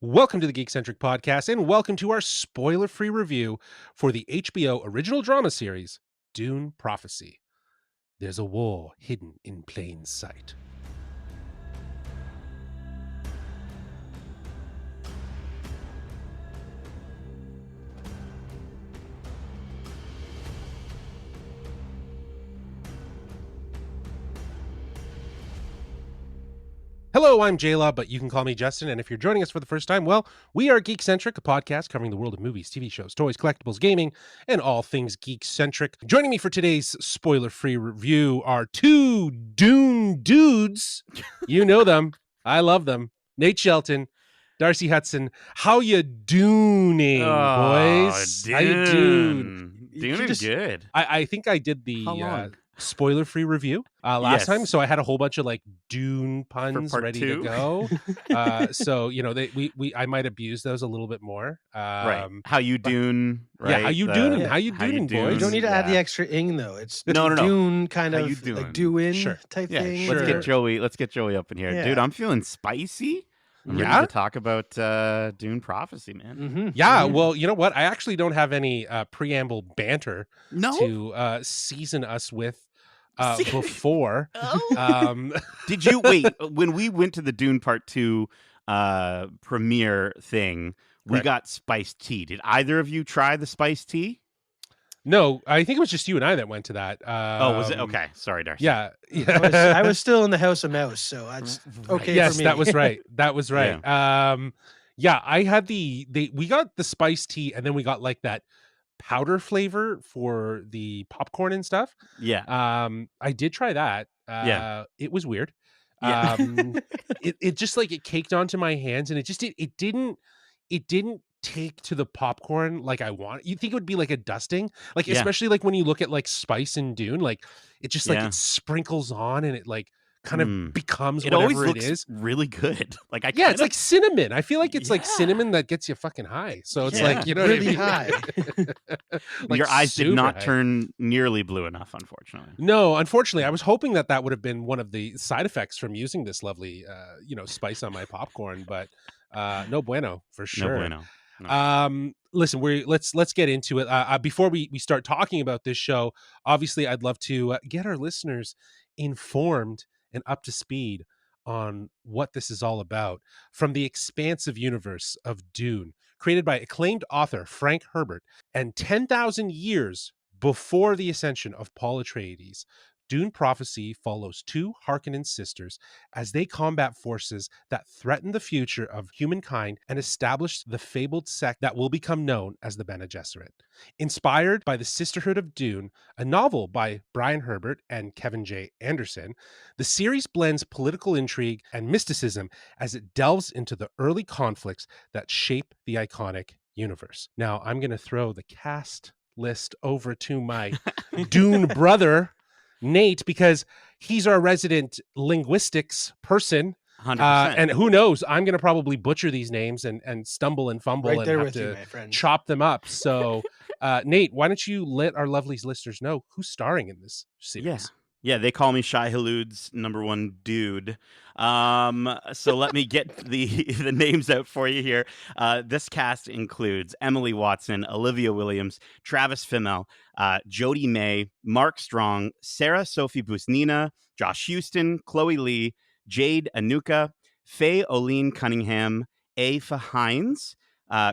Welcome to the Geekcentric podcast, and welcome to our spoiler-free review for the HBO original drama series, Dune Prophecy. There's a war hidden in plain sight. Hello, I'm J-Law, but you can call me Justin, and if you're joining us for the first time, well, we are Geekcentric, a podcast covering the world of movies, TV shows, toys, collectibles, gaming, and all things geek-centric. Joining me for today's spoiler-free review are two Dune dudes. You know them. I love them. Nate Shelton, Darcy Hudson. How you dooning, boys? Dune. How you dune? Dune is good. I think I did the How long? spoiler-free review last time, Yes. so I had a whole bunch of like Dune puns part ready two? to go. So you know, I might abuse those a little bit more. Right. How you Dune, right? Yeah, how you dooning? How you dooning, boys? You don't need to add the Yeah. extra ing though. It's No. Dune kind How of you doing? like do-in Sure. type Yeah, thing. sure. let's get Joey up in here. Yeah. Dude, I'm feeling spicy. I'm Yeah? ready to talk about Dune Prophecy, man. Mm-hmm. Yeah, well, you know what? I actually don't have any preamble banter No? to season us with before. Oh. Did you wait when we went to the Dune Part 2 premiere thing, we Right. got spiced tea. Did either of you try the spiced tea? No, I think it was just you and I that went to that. Was it? Okay. Sorry, Darcy. Yeah. I was still in the House of Mouse, so that's okay Yes, for me. that was right. That was right. Yeah, I had we got the spiced tea, and then we got like that powder flavor for the popcorn and stuff. Yeah. I did try that. Yeah. It was weird. Yeah. It just like it caked onto my hands, and it didn't take to the popcorn like I want. You think it would be like a dusting, like Yeah. especially like when you look at like spice in Dune, like it just like Yeah. it sprinkles on, and it like kind of becomes It always whatever it looks is. really good. Like I Yeah, kind it's like cinnamon. I feel like it's like Yeah. cinnamon that gets you fucking high. So it's Yeah. like, you know, Really what I mean? Like your eyes did super not high. turn nearly blue enough, unfortunately. No, unfortunately, I was hoping that would have been one of the side effects from using this lovely, spice on my popcorn, but no bueno for sure. No bueno. No. Listen, let's get into it. Before we start talking about this show, obviously, I'd love to get our listeners informed and up to speed on what this is all about from the expansive universe of Dune, created by acclaimed author Frank Herbert, and 10,000 years before the ascension of Paul Atreides. Dune Prophecy follows two Harkonnen sisters as they combat forces that threaten the future of humankind and establish the fabled sect that will become known as the Bene Gesserit. Inspired by the Sisterhood of Dune, a novel by Brian Herbert and Kevin J. Anderson, the series blends political intrigue and mysticism as it delves into the early conflicts that shape the iconic universe. Now, I'm going to throw the cast list over to my Dune brother, Nate, because he's our resident linguistics person. 100%. And who knows, I'm going to probably butcher these names and stumble and fumble Right and there have with you, to my friend. chop them up. So, Nate, why don't you let our lovely listeners know who's starring in this series? Yeah, they call me Shai Hulud's number one dude. So let me get the names out for you here. This cast includes Emily Watson, Olivia Williams, Travis Fimmel, Jodie May, Mark Strong, Sarah Sophie Busnina, Josh Houston, Chloe Lee, Jade Anuka, Faye Oline Cunningham, Aoife Hines,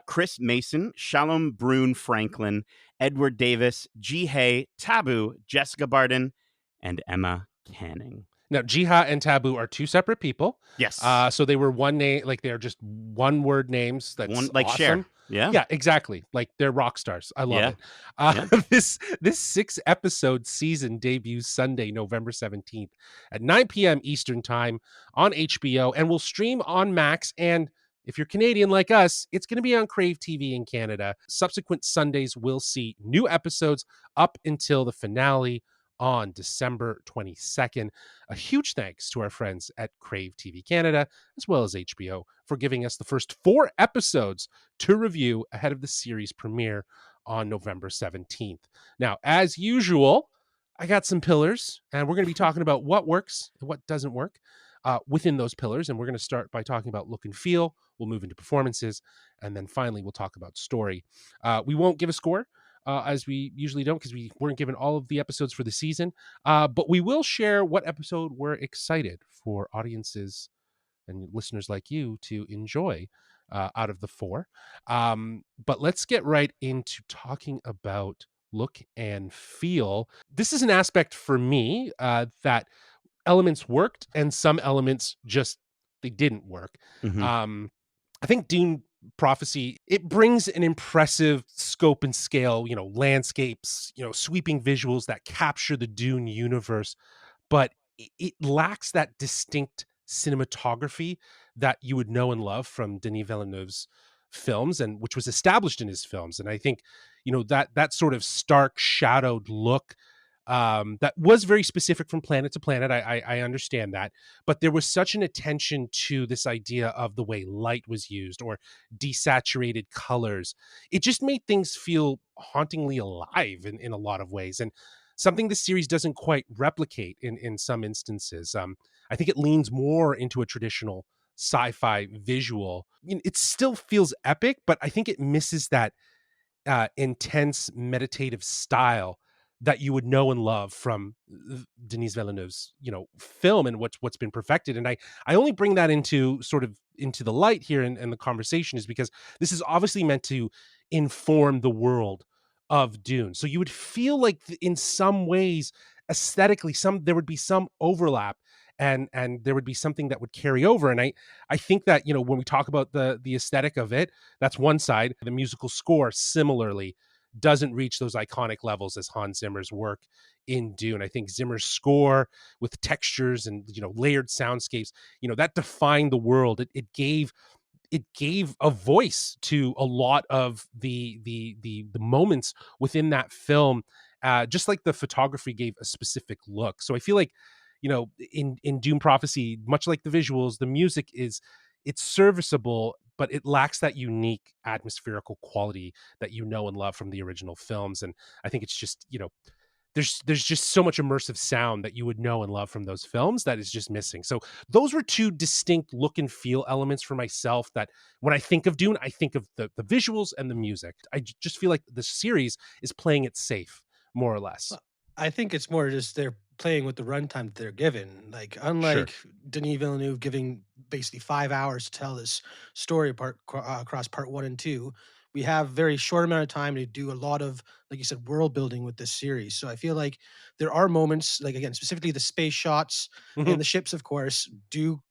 Chris Mason, Shalom Brune Franklin, Edward Davis, Ji Hae, Taboo, Jessica Barden, and Emma Canning. Now, Jiha and Taboo are two separate people. Yes. So they were one name, like they're just one word names. That's One like awesome. Cher. Yeah. Yeah, exactly. Like they're rock stars. I love Yeah. it. This 6-episode season debuts Sunday, November 17th at 9 p.m. Eastern Time on HBO, and will stream on Max. And if you're Canadian like us, it's going to be on CraveTV in Canada. Subsequent Sundays will see new episodes up until the finale on December 22nd. A huge thanks to our friends at CraveTV Canada, as well as HBO, for giving us the first 4 episodes to review ahead of the series premiere on November 17th. Now, as usual, I got some pillars, and we're going to be talking about what works and what doesn't work. within those pillars. And we're going to start by talking about look and feel. We'll move into performances. And then finally, we'll talk about story. We won't give a score. As we usually don't, because we weren't given all of the episodes for the season. But we will share what episode we're excited for audiences and listeners like you to enjoy out of the 4. But let's get right into talking about look and feel. This is an aspect for me that elements worked and some elements just they didn't work. Mhm. I think Dune Prophecy, it brings an impressive scope and scale, landscapes, sweeping visuals that capture the Dune universe, but it lacks that distinct cinematography that you would know and love from Denis Villeneuve's films, and which was established in his films. And I think, that sort of stark shadowed look, that was very specific from planet to planet. I understand that, but there was such an attention to this idea of the way light was used or desaturated colors. It just made things feel hauntingly alive in a lot of ways, and something the series doesn't quite replicate in some instances. I think it leans more into a traditional sci-fi visual. It still feels epic, but I think it misses that intense meditative style that you would know and love from Denis Villeneuve's, film, and what's been perfected. And I only bring that into the light here in the conversation is because this is obviously meant to inform the world of Dune. So you would feel like in some ways aesthetically there would be some overlap, and there would be something that would carry over. And I think that, when we talk about the aesthetic of it, that's one side. The musical score similarly doesn't reach those iconic levels as Hans Zimmer's work in Dune. I think Zimmer's score with textures and, layered soundscapes, that defined the world. It gave a voice to a lot of the moments within that film, just like the photography gave a specific look. So I feel like, in Dune Prophecy, much like the visuals, the music it's serviceable, but it lacks that unique atmospherical quality that you know and love from the original films. And I think it's just, there's just so much immersive sound that you would know and love from those films that is just missing. So those were two distinct look and feel elements for myself that when I think of Dune, I think of the visuals and the music. I just feel like the series is playing it safe, more or less. Well, I think it's more just they're playing with the runtime that they're given. Like, Sure. unlike Denis Villeneuve giving basically 5 hours to tell this story across part 1 and 2, we have very short amount of time to do a lot of, like you said, world building with this series. So I feel like there are moments, like again, specifically the space shots Mhm. and the ships, of course, do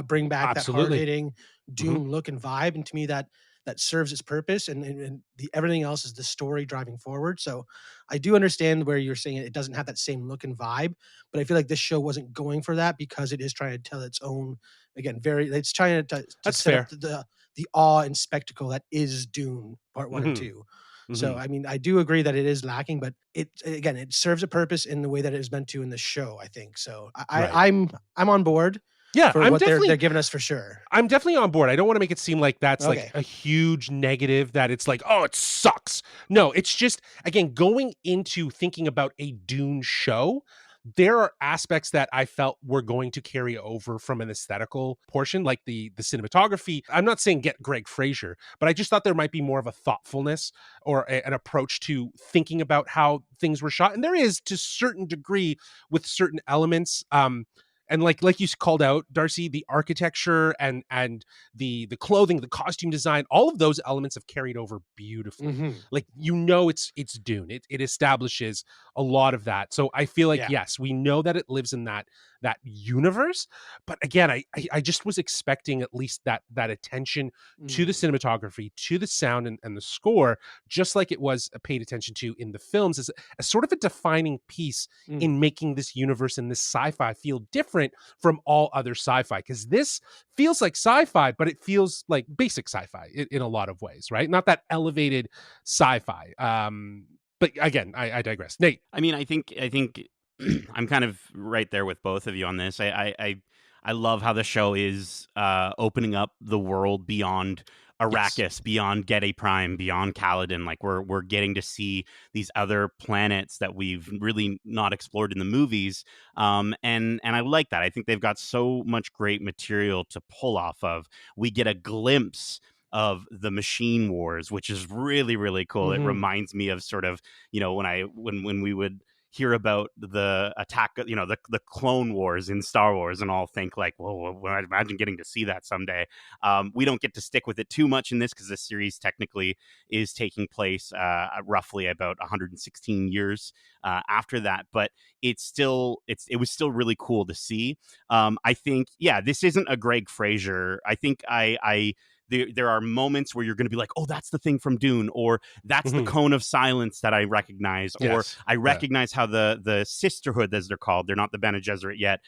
bring back that hard Absolutely. hitting Mhm. Dune look and vibe, and to me that serves its purpose, and the everything else is the story driving forward. So I do understand where you're saying it doesn't have that same look and vibe, but I feel like this show wasn't going for that because it is trying to tell its own, again, it's trying to That's set up fair. the awe and spectacle that is Dune Part 1 and Mhm. 2. So Mhm. I mean, I do agree that it is lacking, but it serves a purpose in the way that it is meant to in the show, I think. So Right. I'm on board Yeah, for what they're giving us for sure. I'm definitely on board. I don't want to make it seem like that's like Okay. a huge negative, that it's like, oh, it sucks. No, it's just, again, going into thinking about a Dune show, there are aspects that I felt were going to carry over from an aesthetical portion, like the cinematography. I'm not saying get Greg Fraser, but I just thought there might be more of a thoughtfulness or an approach to thinking about how things were shot. And there is to a certain degree with certain elements. And like you called out, Darcy, the architecture and the clothing, the costume design, all of those elements have carried over beautifully. Hmm. Like, it's Dune. It establishes a lot of that. So I feel like, Yeah. yes, we know that it lives in that universe. But again, I just was expecting at least that attention to the Mm. cinematography, to the sound and the score, just like it was paid attention to in the films, as sort of a defining piece Mm. in making this universe and this sci-fi feel different from all other sci-fi. Because this feels like sci-fi, but it feels like basic sci-fi in a lot of ways, right? Not that elevated sci-fi. But again, I digress. Nate. I mean, I think I'm kind of right there with both of you on this. I love how the show is opening up the world beyond Yes. Arrakis, beyond Gedi Prime, beyond Kaladin. Like we're getting to see these other planets that we've really not explored in the movies. And I like that. I think they've got so much great material to pull off of. We get a glimpse of the Machine Wars, which is really, really cool. It Mhm. reminds me of sort of, when we would hear about the attack, the Clone Wars in Star Wars, and all think like, whoa, I imagine getting to see that someday. We don't get to stick with it too much in this because the series technically is taking place roughly about 116 years after that, but it was still really cool to see. I think, yeah, this isn't a Greg Fraser. I think there are moments where you're going to be like, oh, that's the thing from Dune, or that's the Mhm. cone of silence that I recognize, or Yes. I Yeah. recognize how the Sisterhood, as they're called, they're not the Bene Gesserit yet,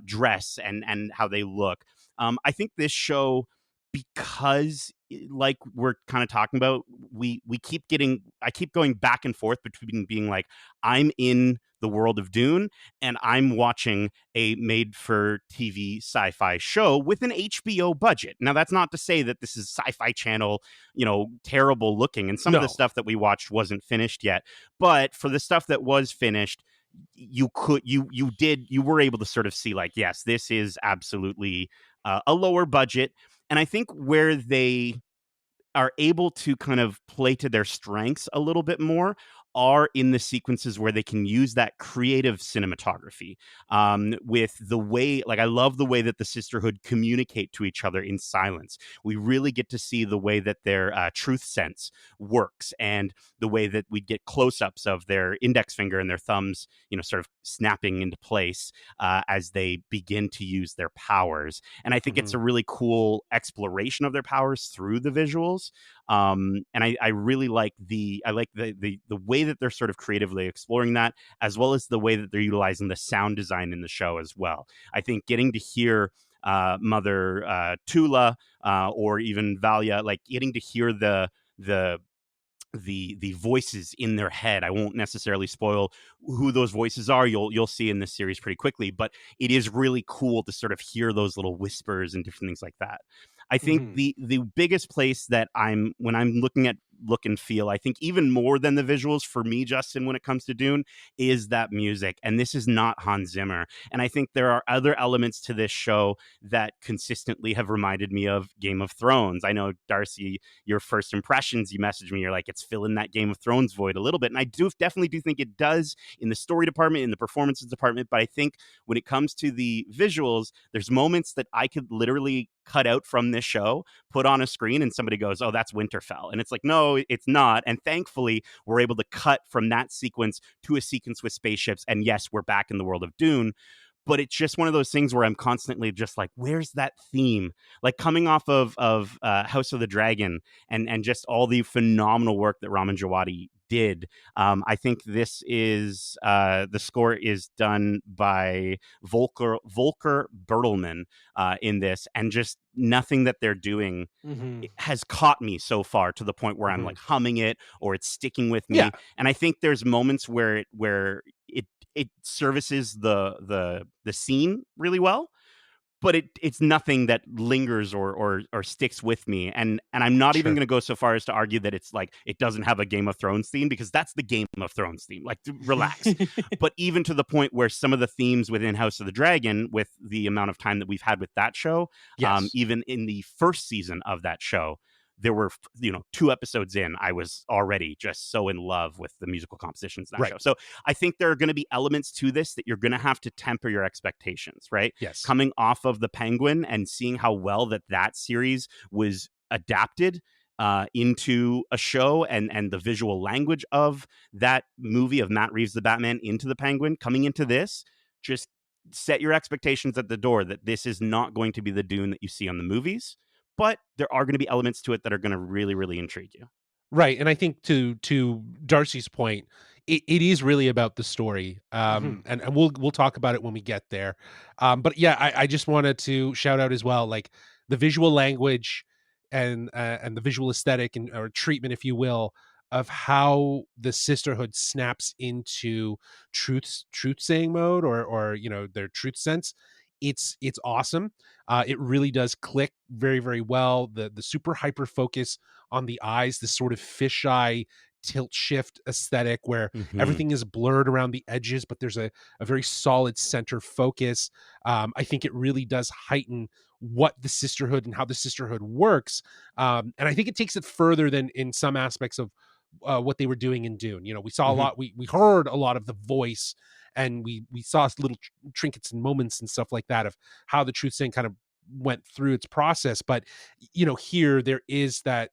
dress and how they look. I think this show, because like we're kind of talking about, we keep getting I keep going back and forth between being like, I'm in the world of Dune and I'm watching a made for TV sci-fi show with an HBO budget. Now that's not to say that this is Sci-Fi Channel, terrible looking, and some of the No. stuff that we watched wasn't finished yet, but for the stuff that was finished, you were able to sort of see like, yes, this is absolutely a lower budget. And I think where they are able to kind of play to their strengths a little bit more are in the sequences where they can use that creative cinematography, with the way, like, I love the way that the Sisterhood communicate to each other in silence. We really get to see the way that their truth sense works, and the way that we get close-ups of their index finger and their thumbs, sort of snapping into place as they begin to use their powers. And I think it's Mhm. a really cool exploration of their powers through the visuals. And I really like the way that they're sort of creatively exploring that, as well as the way that they're utilizing the sound design in the show as well. I think getting to hear Mother Tula, or even Valia, like getting to hear the the voices in their head. I won't necessarily spoil who those voices are. You'll see in this series pretty quickly, but it is really cool to sort of hear those little whispers and different things like that. I think Mhm. the biggest place that when I'm looking at look and feel, I think even more than the visuals for me, Justin, when it comes to Dune, is that music. And this is not Hans Zimmer. And I think there are other elements to this show that consistently have reminded me of Game of Thrones. I know, Darcy, your first impressions, you messaged me, you're like, it's filling that Game of Thrones void a little bit. And I definitely do think it does in the story department, in the performances department. But I think when it comes to the visuals, there's moments that I could literally cut out from this show, put on a screen, and somebody goes, oh, that's Winterfell. And it's like, no, it's not. And thankfully, we're able to cut from that sequence to a sequence with spaceships. And yes, we're back in the world of Dune, but it's just one of those things where I'm constantly just like, where's that theme? Like coming off of House of the Dragon, and just all the phenomenal work that Ramin Djawadi did. I think this is the score is done by Volker Bertelmann in this, and just nothing that they're doing Mhm. has caught me so far to the point where I'm Mhm. like humming it or it's sticking with Yeah. me. And I think there's moments where it services the scene really well, but it's nothing that lingers or sticks with me. And I'm not even Sure. going to go so far as to argue that it's like it doesn't have a Game of Thrones theme, because that's the Game of Thrones theme. Like, relax. But even to the point where some of the themes within House of the Dragon, with the amount of time that we've had with that show, Yes. even in the first season of that show, there were, 2 episodes in, I was already just so in love with the musical compositions in that Right. show. So I think there are going to be elements to this that you're going to have to temper your expectations, right? Yes. Coming off of the Penguin and seeing how well that series was adapted into a show, and the visual language of that movie of Matt Reeves' The Batman into the Penguin, coming into this, just set your expectations at the door that this is not going to be the Dune that you see on the movies, but there are going to be elements to it that are going to really, really intrigue you. Right, and I think to Darcy's point, it is really about the story, Mhm. and we'll talk about it when we get there, but yeah, I just wanted to shout out as well, like, the visual language and the visual aesthetic and or treatment, if you will, of how the Sisterhood snaps into truth saying mode, or their truth sense it's awesome. It really does click very, very well. The super hyper focus on the eyes, this sort of fisheye tilt shift aesthetic where Hmm. everything is blurred around the edges, but there's a very solid center focus. I think it really does heighten what the sisterhood and how the sisterhood works. And I think it takes it further than in some aspects of what they were doing in Dune. You know, we saw a Hmm. lot, we heard a lot of the voice, and we saw little trinkets and moments and stuff like that of how the truth saying kind of went through its process. But you know, here there is that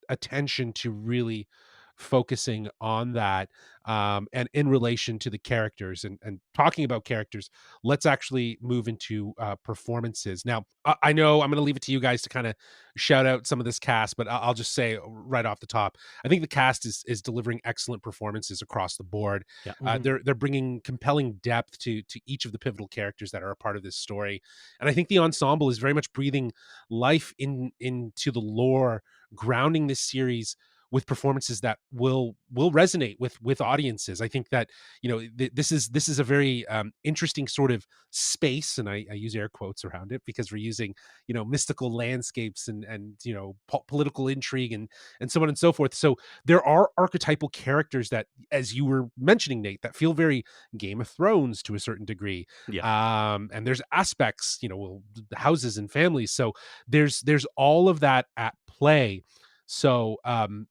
attention to really focusing on that, and in relation to the characters, and talking about characters, let's actually move into performances now. I know I'm going to leave it to you guys to kind of shout out some of this cast, but I'll just say right off the top, I think the cast is delivering excellent performances across the board. Yeah. Mhm. They're bringing compelling depth to each of the pivotal characters that are a part of this story, and I think the ensemble is very much breathing life into the lore, grounding this series with performances that will resonate with audiences. I think that, you know, this is a very interesting sort of space, and I use air quotes around it because we're using, you know, mystical landscapes and you know, political intrigue and so on and so forth. So there are archetypal characters that, as you were mentioning, Nate, that feel very Game of Thrones to a certain degree. Yeah. And there's aspects, you know, well, houses and families. So there's all of that at play. So,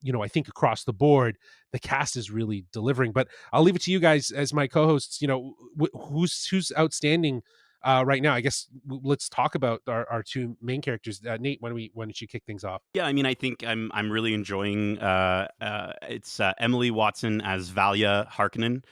you know, I think across the board, the cast is really delivering. But I'll leave it to you guys as my co-hosts. You know, who's outstanding right now? I guess let's talk about our two main characters. Nate, why don't you kick things off? Yeah, I mean, I think I'm really enjoying. It's Emily Watson as Valia Harkonnen.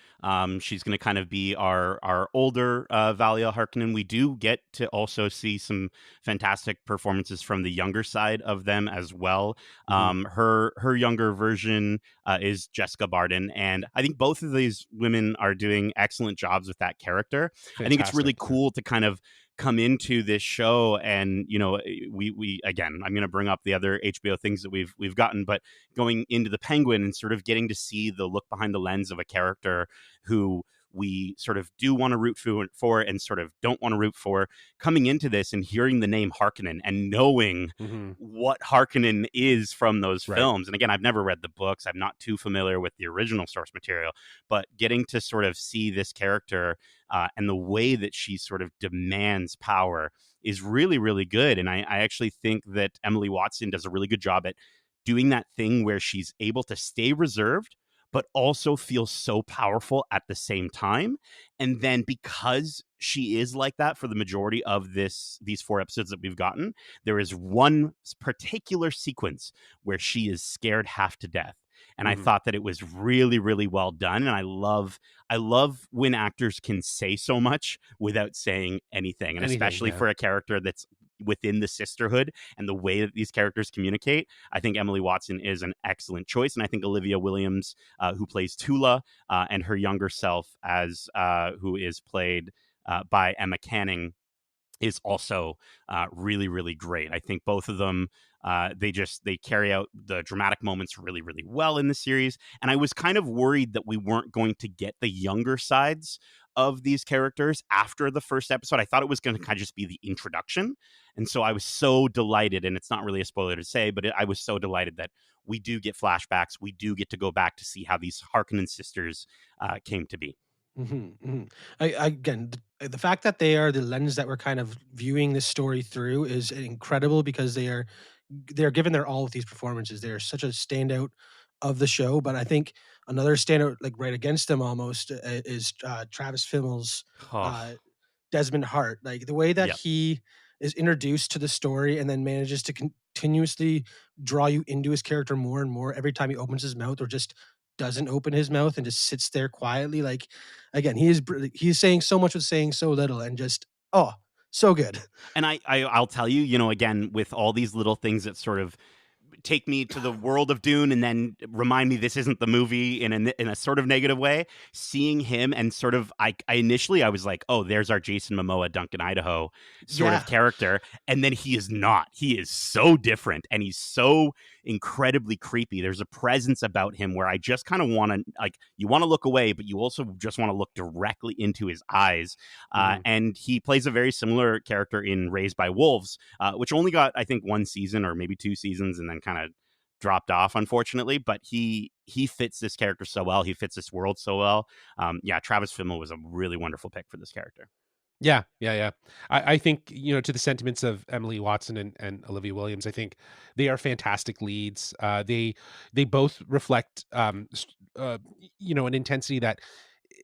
She's going to kind of be our older Valia Harkonnen. We do get to also see some fantastic performances from the younger side of them as well. Mhm. Her younger version is Jessica Barden, and I think both of these women are doing excellent jobs with that character. I think it's really Fantastic. Yeah. cool to kind of come into this show, and you know, we again, I'm going to bring up the other HBO things that we've gotten, but going into the Penguin and sort of getting to see the look behind the lens of a character who we sort of do want to root for and sort of don't want to root for, coming into this and hearing the name Harkonnen and knowing Mhm. what Harkonnen is from those Right. films. And again, I've never read the books, I'm not too familiar with the original source material, but getting to sort of see this character and the way that she sort of demands power is really, really good. And I actually think that Emily Watson does a really good job at doing that thing where she's able to stay reserved, but also feel so powerful at the same time. And then because she is like that for the majority of these 4 episodes that we've gotten, there is one particular sequence where she is scared half to death. And I Mhm. thought that it was really, really well done. And I love when actors can say so much without saying anything. And Anything. especially Yeah. for a character that's within the sisterhood and the way that these characters communicate, I think Emily Watson is an excellent choice. And I think Olivia Williams, who plays Tula, and her younger self, as who is played by Emma Canning, is also really, really great. I think both of them, they carry out the dramatic moments really, really well in the series. And I was kind of worried that we weren't going to get the younger sides of these characters after the first episode. I thought it was going to kind of just be the introduction. And so I was so delighted, and it's not really a spoiler to say, but I was so delighted that we do get flashbacks. We do get to go back to see how these Harkonnen sisters came to be. Mhm, mhm. I again, the fact that they are the lens that we're kind of viewing this story through is incredible because they're giving their all with these performances. They're such a standout of the show, but I think another standout, like right against them almost, is Travis Fimmell's Oh, uh, Desmond Hart. Like the way that yeah. he is introduced to the story and then manages to continuously draw you into his character more and more every time he opens his mouth or just doesn't open his mouth and just sits there quietly. Like again, he's saying so much with saying so little and just oh, so good. And I'll tell you, you know, again, with all these little things that sort of take me to the world of Dune and then remind me this isn't the movie in a sort of negative way. Seeing him and sort of, I initially I was like, oh, there's our Jason Momoa, Duncan, Idaho sort of Yeah. character, and then he is not. He is so different, and he's so incredibly creepy. There's a presence about him where I just kind of want to, like, you want to look away, but you also just want to look directly into his eyes. Mhm. And he plays a very similar character in Raised by Wolves, which only got, I think, one season or maybe two seasons, and then kind of dropped off, unfortunately. But he fits this character so well. He fits this world so well. Yeah, Travis Fimmel was a really wonderful pick for this character. Yeah, yeah, yeah. I think, to the sentiments of Emily Watson and Olivia Williams, I think they are fantastic leads. They both reflect, an intensity that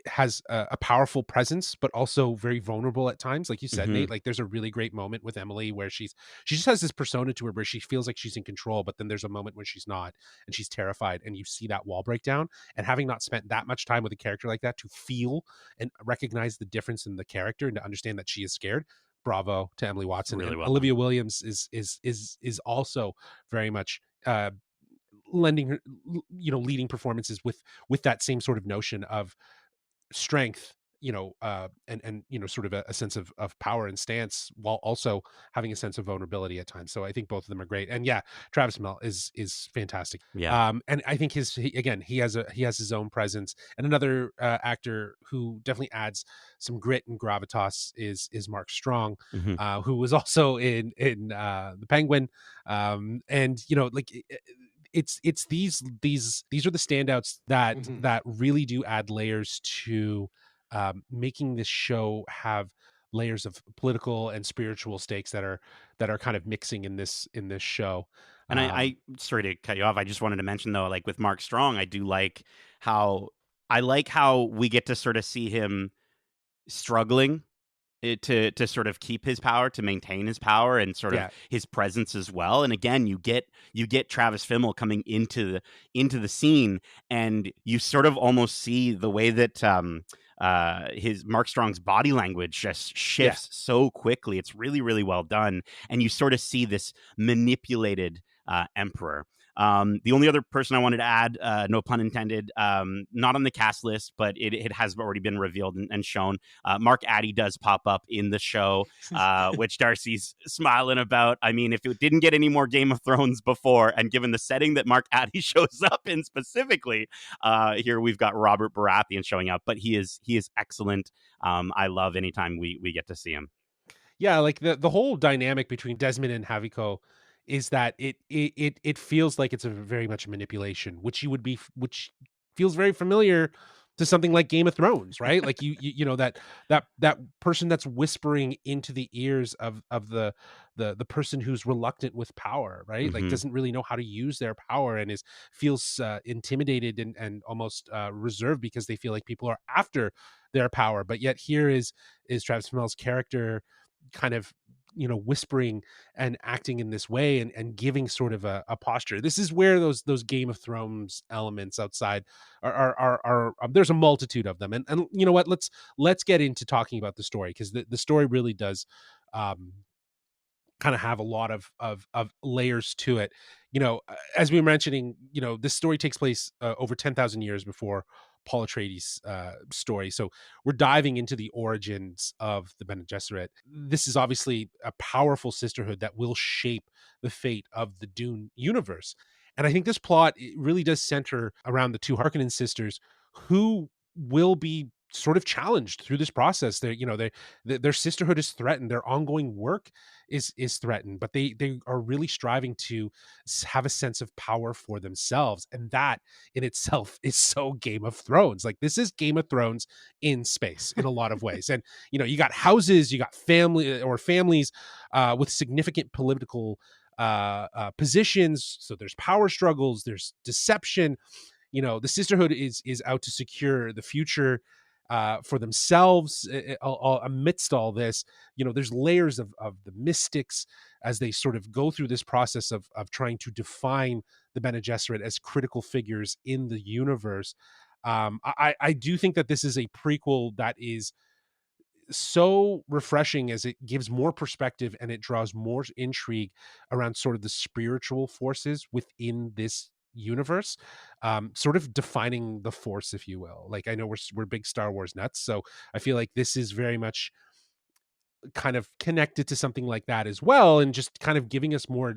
has a powerful presence, but also very vulnerable at times. Like you said, Hmm. Nate, like there's a really great moment with Emily where she just has this persona to her where she feels like she's in control, but then there's a moment when she's not, and she's terrified, and you see that wall break down. And having not spent that much time with a character like that to feel and recognize the difference in the character and to understand that she is scared. Bravo to Emily Watson. Really And well done. Olivia Williams is also very much lending her, leading performances with that same sort of notion of strength, and sort of a sense of power and stance, while also having a sense of vulnerability at times. So I think both of them are great. And yeah, Travis Mel is fantastic. Yeah. And I think again, he has his own presence. And another actor who definitely adds some grit and gravitas is Mark Strong, Hmm. who was also in the Penguin. And like it's these are the standouts Mhm. that really do add layers to making this show have layers of political and spiritual stakes that are kind of mixing in this show. And um I sorry to cut you off. I just wanted to mention though, like with Mark Strong, I do like how how we get to sort of see him struggling to sort of keep his power, to maintain his power, and sort of yeah, his presence as well. And again, you get Travis Fimmel coming into the scene, and you sort of almost see the way that his Mark Strong's body language just yeah. shifts so quickly. It's really really well done, and you sort of see this manipulated emperor. The only other person I wanted to add, no pun intended, not on the cast list, but it has already been revealed and shown. Mark Addy does pop up in the show, which Darcy's smiling about. I mean, if it didn't get any more Game of Thrones before, and given the setting that Mark Addy shows up in specifically, here we've got Robert Baratheon showing up, but he is excellent. I love anytime we get to see him. Yeah, like the whole dynamic between Desmond and Haviko is that it feels like it's a very much a manipulation, which feels very familiar to something like Game of Thrones, right? Like that person that's whispering into the ears of the person who's reluctant with power, right? Like Hmm. doesn't really know how to use their power and is feels intimidated and almost reserved because they feel like people are after their power. But yet here is Travis Fimmell's character kind of whispering and acting in this way and giving sort of a posture. This is where those Game of Thrones elements outside there's a multitude of them. And you know what, let's get into talking about the story, because the story really does um kind of have a lot of layers to it. As we were mentioning, this story takes place over 10,000 years before Paul Atreides' story. So we're diving into the origins of the Bene Gesserit. This is obviously a powerful sisterhood that will shape the fate of the Dune universe. And I think this plot, it really does center around the two Harkonnen sisters who will be sort of challenged through this process. Their sisterhood is threatened. Their ongoing work is threatened, but they are really striving to have a sense of power for themselves, and that in itself is so Game of Thrones. Like this is Game of Thrones in space in a lot of ways. And you got houses, you got families with significant political positions. So there's power struggles, there's deception. The sisterhood is out to secure the future for themselves. Amidst all this, there's layers of the mystics as they sort of go through this process of trying to define the Bene Gesserit as critical figures in the universe. I do think that this is a prequel that is so refreshing as it gives more perspective and it draws more intrigue around sort of the spiritual forces within this universe, sort of defining the force, if you will. Like, I know we're big Star Wars nuts, so I feel like this is very much kind of connected to something like that as well, and just kind of giving us more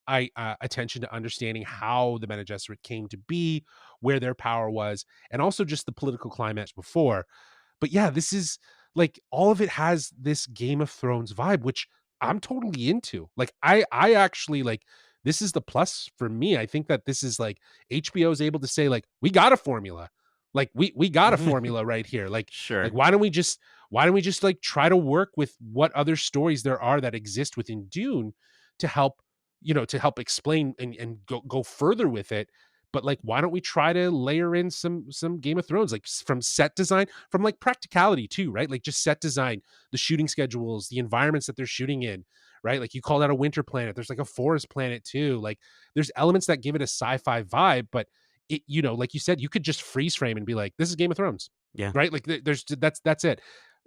attention to understanding how the Bene Gesserit came to be, where their power was, and also just the political climate before. But yeah, this is like, all of it has this Game of Thrones vibe, which I'm totally into. Like, I actually like, this is the plus for me. I think that this is like, HBO is able to say like, we got a formula. Like, we got a formula right here. Like, Sure. why don't we just like try to work with what other stories there are that exist within Dune to help, to help explain and go further with it. But like, why don't we try to layer in some Game of Thrones, like from set design, from like practicality too, right? Like, just set design, the shooting schedules, the environments that they're shooting in, right? Like, you call that a winter planet. There's like a forest planet too. Like, there's elements that give it a sci-fi vibe, but it, like you said, you could just freeze frame and be like, this is Game of Thrones, Yeah. right? Like, that's it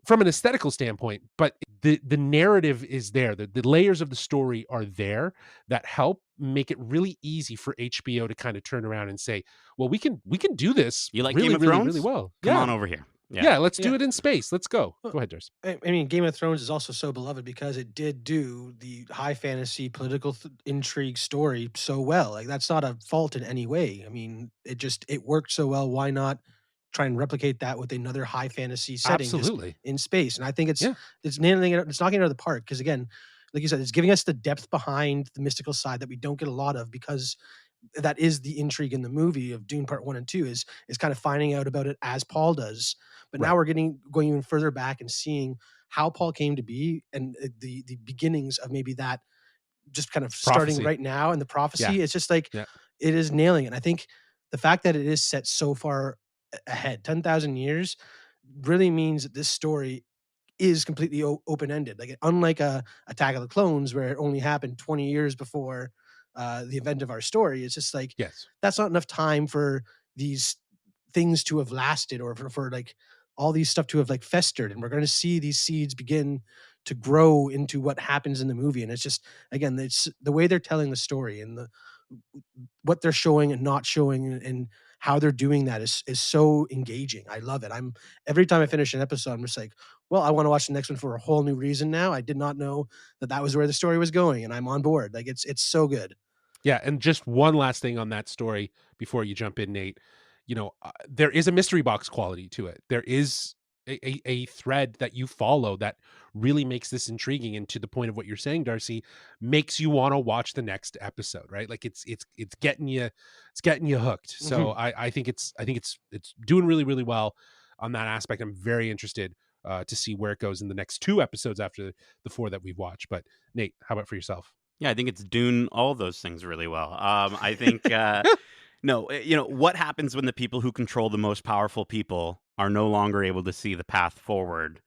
from an aesthetical standpoint. But the narrative is there. The layers of the story are there that help make it really easy for HBO to kind of turn around and say, well, we can do this You like Game really, of really, really Thrones? well. Come Yeah. on over here. Yeah. Yeah. Let's do Yeah. it in space. Let's go. Well, Go ahead, Durs. I mean, Game of Thrones is also so beloved because it did do the high fantasy political intrigue story so well. Like, that's not a fault in any way. I mean, it worked so well. Why not try and replicate that with another high fantasy setting, just Absolutely. in space? And I think Yeah. it's nailing it. It's knocking it out of the park because, again, like you said, it's giving us the depth behind the mystical side that we don't get a lot of, because that is the intrigue in the movie of Dune Part 1 and 2, is kind of finding out about it as Paul does. But now Right. we're going even further back and seeing how Paul came to be, and the beginnings of maybe that just kind of starting Prophecy. right now, and the Yeah. prophecy. It's just like, Yeah. it is nailing it. And I think the fact that it is set so far ahead, 10,000 years, really means that this story is completely open ended. Like, unlike a Attack of the Clones, where it only happened 20 years before the event of our story, it's just like, Yes. that's not enough time for these things to have lasted, or for like all these stuff to have like festered, and we're going to see these seeds begin to grow into what happens in the movie. And it's just, again, it's the way they're telling the story, and what they're showing and not showing, and how they're doing that is so engaging. I love it. I'm Every time I finish an episode, I'm just like, well, I want to watch the next one for a whole new reason now. I did not know that was where the story was going, and I'm on board. Like, it's so good. Yeah, and just one last thing on that story before you jump in, Nate. There is a mystery box quality to it. There is a thread that you follow that really makes this intriguing, and to the point of what you're saying, Darcy, makes you want to watch the next episode, right? Like, it's getting you hooked. So Mhm. I think it's doing really, really well on that aspect. I'm very interested to see where it goes in the next two episodes after the four that we've watched. But Nate, how about for yourself? Yeah, I think it's Dune all those things really well. I think no, what happens when the people who control the most powerful people are no longer able to see the path forward,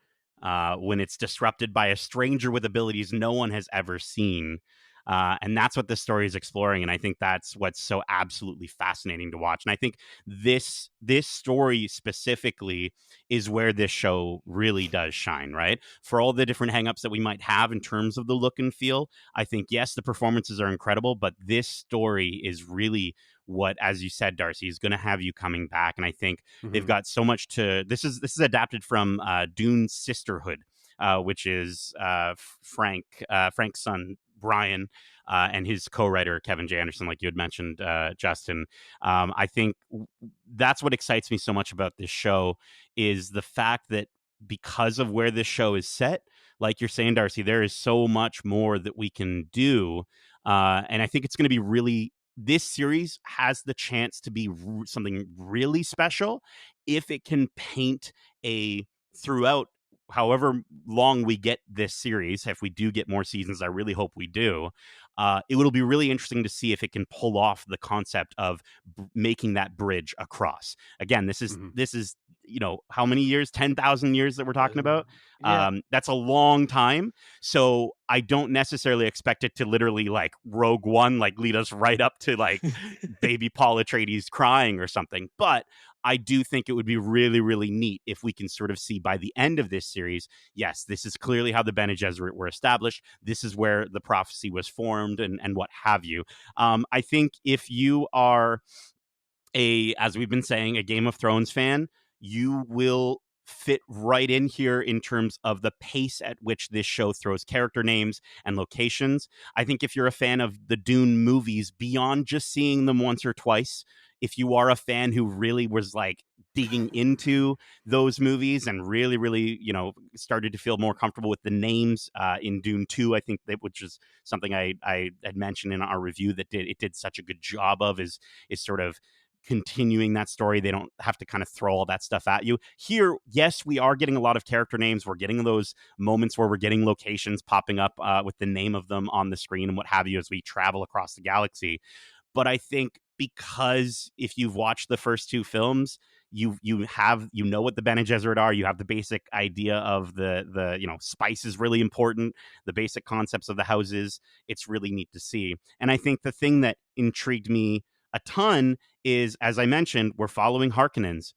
when it's disrupted by a stranger with abilities no one has ever seen. And that's what this story is exploring, and I think that's what's so absolutely fascinating to watch. And I think this story specifically is where this show really does shine, right? For all the different hangups that we might have in terms of the look and feel, I think, yes, the performances are incredible, but this story is really what, as you said, Darcy, is going to have you coming back. And I think they've Mhm. got so much to. This is adapted from Dune's Sisterhood, which is Frank's son Brian, and his co-writer Kevin J. Anderson, like you had mentioned, Justin. I think that's what excites me so much about this show, is the fact that because of where this show is set, like you're saying, Darcy, there is so much more that we can do, and I think it's going to be really. This series has the chance to be something really special if it can paint a throughout however long we get this series. If we do get more seasons, I really hope we do. It will be really interesting to see if it can pull off the concept of making that bridge across. Again, this is Mhm. this is how many years? 10,000 years that we're talking about. Yeah. That's a long time. So I don't necessarily expect it to literally, like, Rogue One, like, lead us right up to like baby Paul Atreides crying or something. But I do think it would be really, really neat if we can sort of see by the end of this series, yes, this is clearly how the Bene Gesserit were established. This is where the prophecy was formed, and what have you. I think if you are as we've been saying, a Game of Thrones fan, you will fit right in here in terms of the pace at which this show throws character names and locations. I think if you're a fan of the Dune movies, beyond just seeing them once or twice, if you are a fan who really was like digging into those movies and really, really, started to feel more comfortable with the names in Dune 2, I think which is something I had mentioned in our review that did such a good job of is sort of continuing that story. They don't have to kind of throw all that stuff at you. Here, yes, we are getting a lot of character names. We're getting those moments where we're getting locations popping up with the name of them on the screen and what have you as we travel across the galaxy. But I think because if you've watched the first two films, you know what the Bene Gesserit are. You have the basic idea of the spice is really important. The basic concepts of the houses. It's really neat to see. And I think the thing that intrigued me a ton is, as I mentioned, we're following Harkonnens.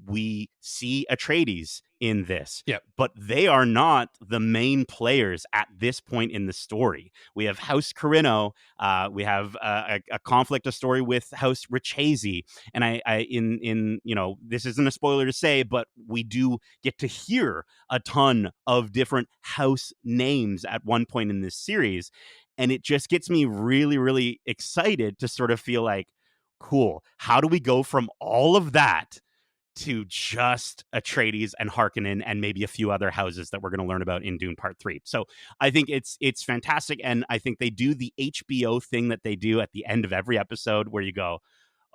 We see Atreides in this, Yeah. but they are not the main players at this point in the story. We have House Corino. We have a conflict, a story with House Richese, and this isn't a spoiler to say, but we do get to hear a ton of different house names at one point in this series, and it just gets me really, really excited to sort of feel like, cool, how do we go from all of that to just Atreides and Harkonnen and maybe a few other houses that we're going to learn about in Dune Part 3. So I think it's fantastic, and I think they do the HBO thing that they do at the end of every episode where you go,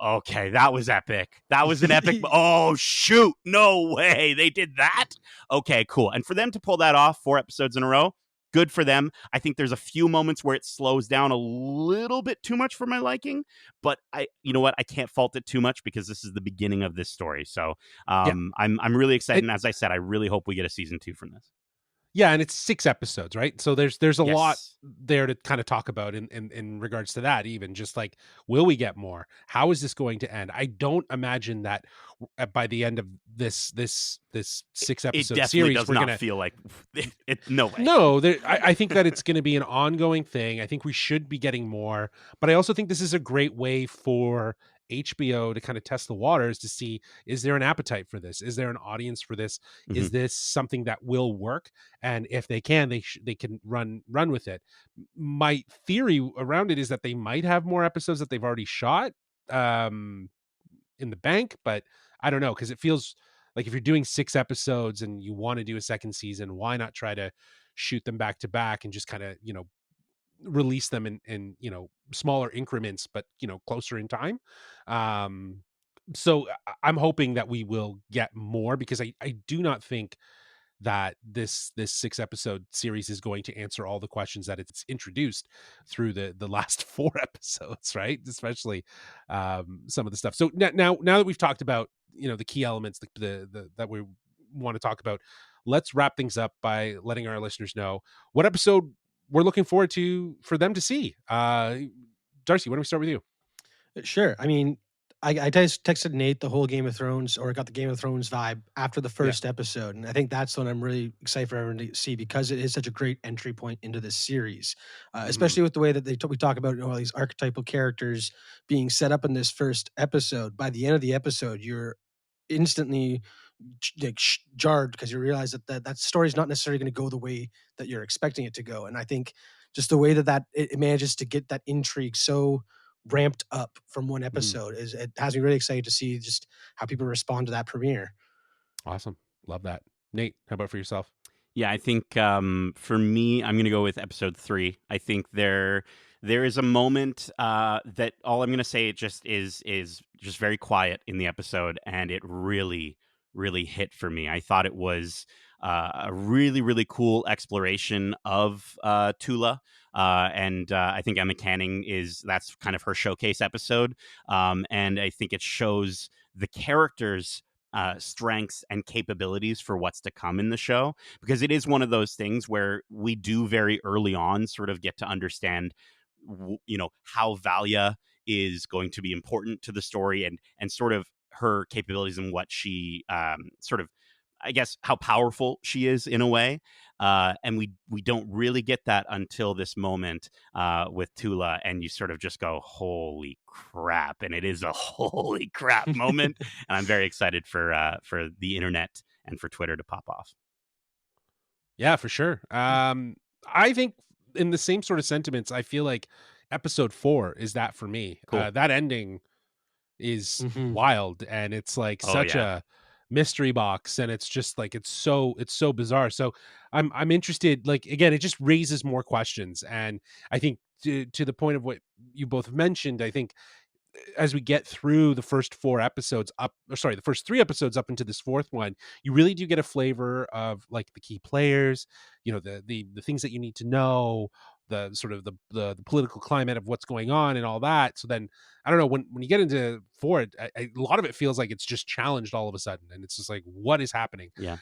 okay, that was epic. That was an epic. Oh, shoot. No way. They did that? Okay, cool. And for them to pull that off 4 episodes in a row, good for them. I think there's a few moments where it slows down a little bit too much for my liking, but you know what? I can't fault it too much because this is the beginning of this story. So Yeah. I'm really excited. It, And as I said, I really hope we get a season 2 from this. Yeah, and it's 6 episodes, right? So there's a lot Yes. there to kind of talk about in regards to that. Even just like, will we get more? How is this going to end? I don't imagine that by the end of this 6 It episode definitely series does we're not gonna. feel like no way. No, I think that it's going to be an ongoing thing. I think we should be getting more, but I also think this is a great way for HBO to kind of test the waters to see, is there an appetite for this? Is there an audience for this? Mhm. Is this something that will work? And if they can, they can run with it. My theory around it is that they might have more episodes that they've already shot in the bank, but I don't know, because it feels like if you're doing 6 episodes and you want to do a second season, why not try to shoot them back to back and just kind of release them in smaller increments, but closer in time. So I'm hoping that we will get more, because I do not think that this 6 episode series is going to answer all the questions that it's introduced through the last 4 episodes, right? Especially some of the stuff. So now that we've talked about the key elements, the that we want to talk about, let's wrap things up by letting our listeners know what episode we're looking forward to for them to see. Darcy, why don't we start with you? Sure. I mean, I texted Nate the whole Game of Thrones, or got the Game of Thrones vibe after the Yeah. first episode, and I think that's what I'm really excited for everyone to see, because it is such a great entry point into this series, Mhm. especially with the way that we talk about all these archetypal characters being set up in this first episode. By the end of the episode, you're instantly jarred, because you realize that story is not necessarily going to go the way that you're expecting it to go. And I think just the way that it manages to get that intrigue so ramped up from one Mhm. episode it has me really excited to see just how people respond to that premiere. Awesome. Love that. Nate, how about for yourself? Yeah, I think for me, I'm going to go with episode 3. I think there is a moment that all I'm going to say it just is just very quiet in the episode, and it really really hit for me. I thought it was a really really cool exploration of Tula, and I think Emma Canning that's kind of her showcase episode, and I think it shows the characters strengths and capabilities for what's to come in the show, because it is one of those things where we do very early on sort of get to understand how Valia is going to be important to the story, and sort of her capabilities and what she sort of, I guess, how powerful she is in a way. And we don't really get that until this moment with Tula, and you sort of just go, "Holy crap!" And it is a holy crap moment, and I'm very excited for the internet and for Twitter to pop off. Yeah, for sure. I think in the same sort of sentiments, I feel like episode 4 is that for me. Cool. That ending is Mhm. wild, and it's like Oh such yeah. a mystery box, and it's just like it's so bizarre. So I'm interested. Like again, it just raises more questions, and I think to the point of what you both mentioned, I think as we get through the first 4 episodes up, or sorry, the first 3 episodes up into this 4th one, you really do get a flavor of like the key players, the things that you need to know, the sort of the political climate of what's going on and all that. So then I don't know, when you get into 4, a lot of it feels like it's just challenged all of a sudden, and it's just like, what is happening? Yeah.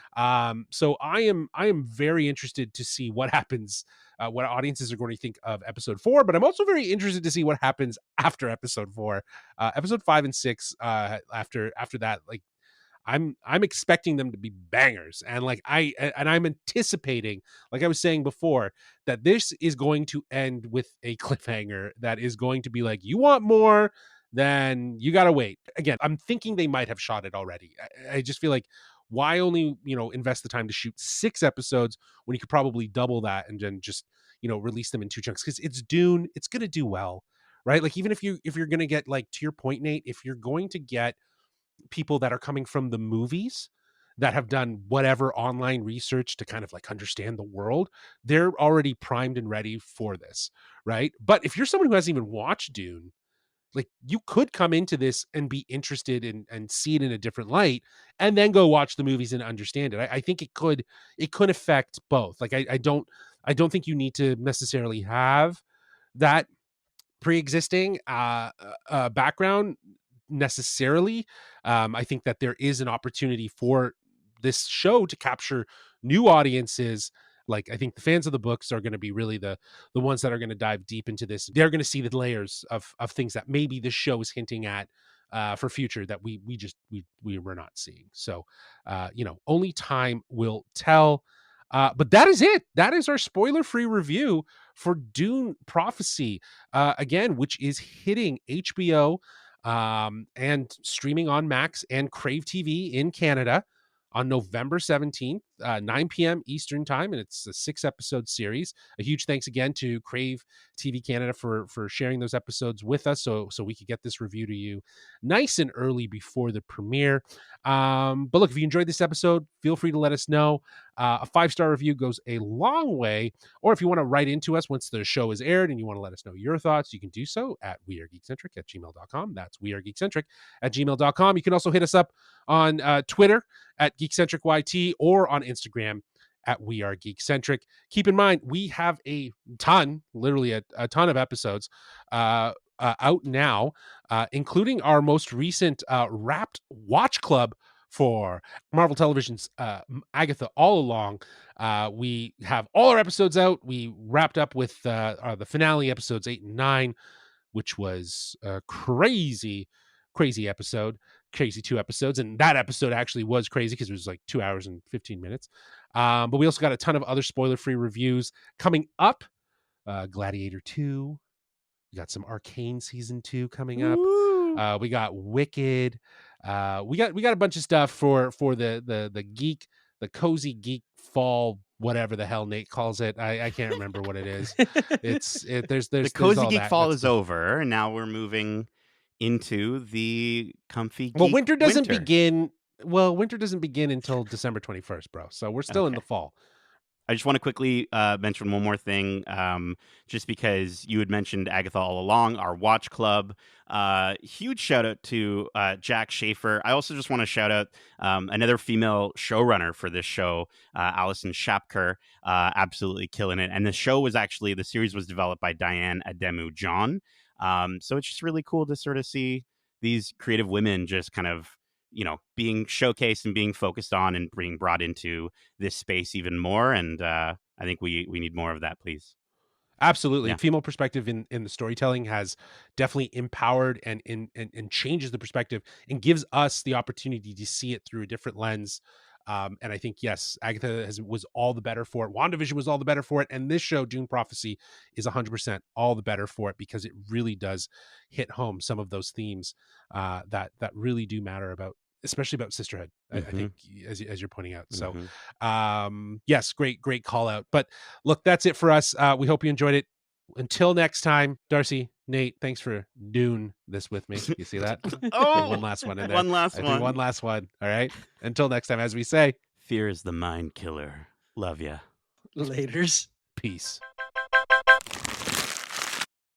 So I am very interested to see what happens, what audiences are going to think of episode 4, but I'm also very interested to see what happens after episode 4. Episode 5 and 6, after that, like I'm expecting them to be bangers, and like I'm anticipating, like I was saying before, that this is going to end with a cliffhanger that is going to be like, you want more, then you gotta wait. Again, I'm thinking they might have shot it already. I just feel like, why only invest the time to shoot 6 episodes when you could probably double that and then just release them in 2 chunks, because it's Dune, it's gonna do well, right? Like, even if you're gonna get, like, to your point, Nate, if you're going to get people that are coming from the movies that have done whatever online research to kind of like understand the world, they're already primed and ready for this, right? But if you're someone who hasn't even watched Dune, like, you could come into this and be interested in and see it in a different light, and then go watch the movies and understand it. I think it could affect both. Like, I don't think you need to necessarily have that pre-existing background necessarily. I think that there is an opportunity for this show to capture new audiences. Like, I think the fans of the books are going to be really the ones that are going to dive deep into this. They're going to see the layers of things that maybe this show is hinting at for future that we were not seeing. So only time will tell. But that is it. That is our spoiler-free review for Dune Prophecy, again, which is hitting HBO and streaming on Max and Crave TV in Canada on November 17th, 9 p.m. Eastern time, and it's a 6-episode series. A huge thanks again to Crave TV Canada for sharing those episodes with us, so we could get this review to you nice and early before the premiere. But look, if you enjoyed this episode, feel free to let us know. A 5-star review goes a long way. Or if you want to write into us once the show is aired and you want to let us know your thoughts, you can do so at wearegeekcentric@gmail.com. That's wearegeekcentric@gmail.com. You can also hit us up on Twitter at GeekcentricYT, or on Instagram at wearegeekcentric. Keep in mind, we have a ton, literally a ton of episodes out now, including our most recent Wrapped Watch Club for Marvel Television's Agatha All Along. We have all our episodes out. We wrapped up with the finale, episodes 8 and 9, which was a crazy episode, crazy 2 episodes. And that episode actually was crazy because it was like 2 hours and 15 minutes. But we also got a ton of other spoiler-free reviews coming up. Gladiator 2. We got some Arcane season 2 coming up. We got Wicked. We got a bunch of stuff for the geek, the cozy geek fall, whatever the hell Nate calls it. I can't remember what it is. There's The there's cozy all geek that. fall That's is good. over, and now we're moving into the comfy Well, geek winter doesn't winter. begin. Well, winter doesn't begin until December 21st, bro. So we're still in Okay. the fall. I just want to quickly mention one more thing, just because you had mentioned Agatha All Along, our watch club. Huge shout out to Jack Schaefer. I also just want to shout out another female showrunner for this show, Alison Shapker, absolutely killing it. And the series was developed by Diane Ademu John. So it's just really cool to sort of see these creative women just kind of being showcased and being focused on and being brought into this space even more. And I think we need more of that, please. Absolutely. Yeah. Female perspective in the storytelling has definitely empowered and changes the perspective and gives us the opportunity to see it through a different lens. And I think, yes, Agatha was all the better for it. WandaVision was all the better for it. And this show, Dune Prophecy, is 100% all the better for it, because it really does hit home some of those themes that really do matter about, especially about sisterhood. I Mm-hmm. think, as you're pointing out. So, Mm-hmm. yes, great call out. But look, that's it for us. We hope you enjoyed it. Until next time, Darcy, Nate, thanks for doing this with me. You see that? Threw one Oh, last one in there. one last I threw one one. last one. All right. Until next time, as we say, Fear is the mind killer. Love ya. Laters. peace.